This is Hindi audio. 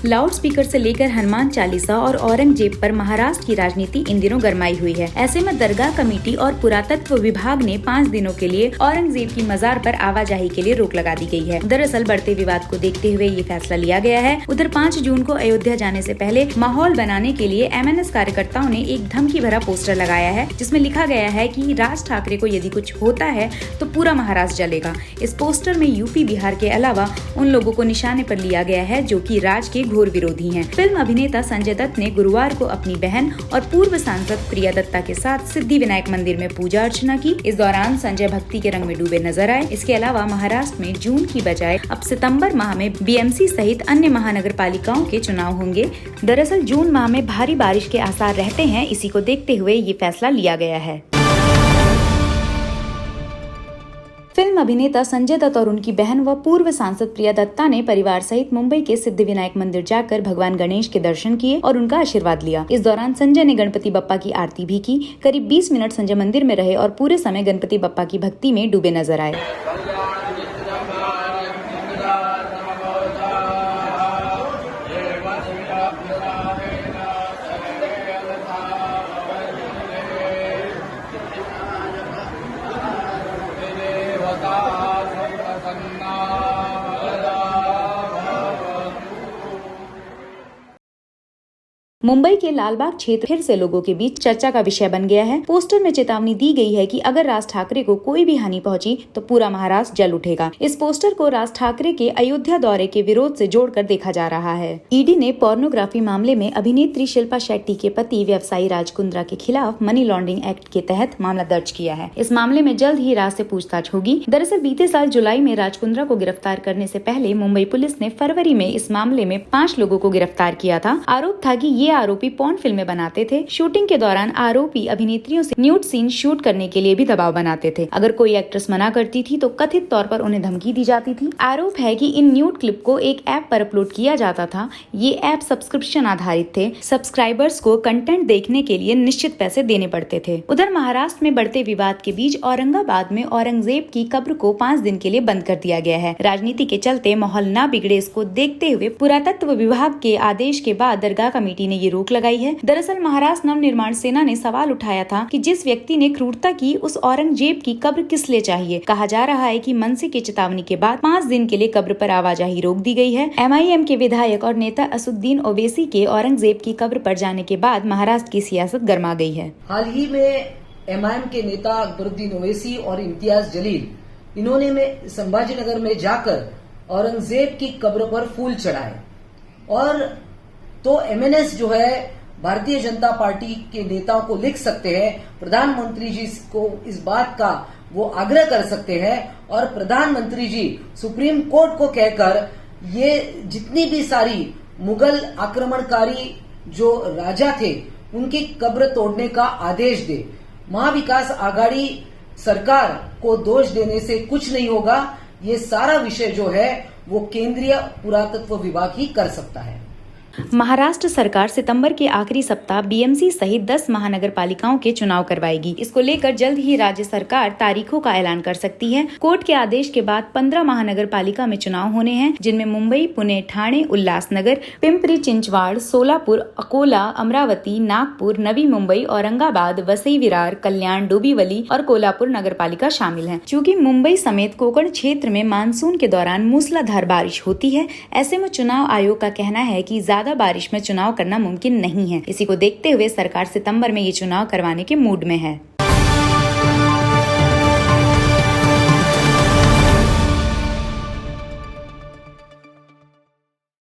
लाउड स्पीकर से लेकर हनुमान चालीसा और औरंगजेब पर महाराष्ट्र की राजनीति इन दिनों गरमाई हुई है। ऐसे में दरगाह कमेटी और पुरातत्व विभाग ने 5 दिनों के लिए औरंगजेब की मजार पर आवाजाही के लिए रोक लगा दी गई है। दरअसल बढ़ते विवाद को देखते हुए ये फैसला लिया गया है। उधर 5 जून को अयोध्या जाने से पहले माहौल बनाने के लिए MNS कार्यकर्ताओं ने एक धमकी भरा पोस्टर लगाया है, जिसमें लिखा गया है कि राज ठाकरे को यदि कुछ होता है तो पूरा महाराष्ट्र जलेगा। इस पोस्टर में यूपी बिहार के अलावा उन लोगों को निशाने पर लिया गया है जो कि राज के घोर विरोधी हैं। फिल्म अभिनेता संजय दत्त ने गुरुवार को अपनी बहन और पूर्व सांसद प्रिया दत्ता के साथ सिद्धि विनायक मंदिर में पूजा अर्चना की। इस दौरान संजय भक्ति के रंग में डूबे नजर आए। इसके अलावा महाराष्ट्र में जून की बजाय अब सितंबर माह में BMC सहित अन्य महानगर पालिकाओं के चुनाव होंगे। दरअसल जून माह में भारी बारिश के आसार रहते हैं। इसी को देखते हुए ये फैसला लिया गया है। फिल्म अभिनेता संजय दत्त और उनकी बहन व पूर्व सांसद प्रिया दत्ता ने परिवार सहित मुंबई के सिद्धि विनायक मंदिर जाकर भगवान गणेश के दर्शन किए और उनका आशीर्वाद लिया। इस दौरान संजय ने गणपति बप्पा की आरती भी की। करीब 20 मिनट संजय मंदिर में रहे और पूरे समय गणपति बप्पा की भक्ति में डूबे नजर आए। मुंबई के लालबाग क्षेत्र फिर से लोगों के बीच चर्चा का विषय बन गया है। पोस्टर में चेतावनी दी गई है कि अगर राज ठाकरे को कोई भी हानि पहुंची तो पूरा महाराष्ट्र जल उठेगा। इस पोस्टर को राज ठाकरे के अयोध्या दौरे के विरोध से जोड़कर देखा जा रहा है। ईडी ने पोर्नोग्राफी मामले में अभिनेत्री शिल्पा शेट्टी के पति व्यवसायी राज कुंद्रा के खिलाफ मनी लॉन्ड्रिंग एक्ट के तहत मामला दर्ज किया है। इस मामले में जल्द ही राज से पूछताछ होगी। दरअसल बीते साल जुलाई में राज कुंद्रा को गिरफ्तार करने से पहले मुंबई पुलिस ने फरवरी में इस मामले में 5 लोगों को गिरफ्तार किया था। आरोप था कि ये आरोपी पॉर्न फिल्में बनाते थे। शूटिंग के दौरान आरोपी अभिनेत्रियों से न्यूड सीन शूट करने के लिए भी दबाव बनाते थे। अगर कोई एक्ट्रेस मना करती थी तो कथित तौर पर उन्हें धमकी दी जाती थी। आरोप है कि इन न्यूड क्लिप को एक ऐप पर अपलोड किया जाता था। ये ऐप सब्सक्रिप्शन आधारित थे। सब्सक्राइबर्स को कंटेंट देखने के लिए निश्चित पैसे देने पड़ते थे। उधर महाराष्ट्र में बढ़ते विवाद के बीच औरंगाबाद में औरंगजेब की कब्र को 5 दिन के लिए बंद कर दिया गया है। राजनीति के चलते माहौल न बिगड़े, इसको देखते हुए पुरातत्व विभाग के आदेश के बाद दरगाह कमेटी ने ये रोक लगाई है। दरअसल महाराष्ट्र नव निर्माण सेना ने सवाल उठाया था कि जिस व्यक्ति ने क्रूरता की उस औरंगजेब की कब्र किस लिए चाहिए। कहा जा रहा है कि मनसे की चेतावनी के बाद 5 दिन के लिए कब्र पर आवाजाही रोक दी गई है। MIM के विधायक और नेता असुद्दीन ओवैसी के औरंगजेब की कब्र पर जाने के बाद महाराष्ट्र की सियासत गर्मा गई है। हाल ही में MIM के नेता अकबरुद्दीन ओवैसी और इम्तियाज जलील, इन्होंने संभाजीनगर में जाकर औरंगजेब की कब्र पर फूल चढ़ाए। और तो MNS जो है भारतीय जनता पार्टी के नेताओं को लिख सकते हैं, प्रधानमंत्री जी को इस बात का वो आग्रह कर सकते हैं और प्रधानमंत्री जी सुप्रीम कोर्ट को कहकर ये जितनी भी सारी मुगल आक्रमणकारी जो राजा थे उनकी कब्र तोड़ने का आदेश दे। महाविकास आघाड़ी सरकार को दोष देने से कुछ नहीं होगा। ये सारा विषय जो है वो केंद्रीय पुरातत्व विभाग ही कर सकता है। महाराष्ट्र सरकार सितंबर के आखिरी सप्ताह BMC सहित 10 महानगर पालिकाओं के चुनाव करवाएगी। इसको लेकर जल्द ही राज्य सरकार तारीखों का ऐलान कर सकती है। कोर्ट के आदेश के बाद 15 महानगर पालिका में चुनाव होने हैं, जिनमें मुंबई, पुणे, ठाणे, उल्लासनगर, पिंपरी चिंचवाड़, सोलापुर, अकोला, अमरावती, नागपुर, नवी मुंबई, औरंगाबाद, वसई विरार, कल्याण, डोंबिवली और कोल्हापुर नगर पालिका शामिल है। चूँकि मुंबई समेत कोंकण क्षेत्र में मानसून के दौरान मूसलाधार बारिश होती है, ऐसे में चुनाव आयोग का कहना है कि ज्यादा बारिश में चुनाव करना मुमकिन नहीं है। इसी को देखते हुए सरकार सितंबर में ये चुनाव करवाने के मूड में है।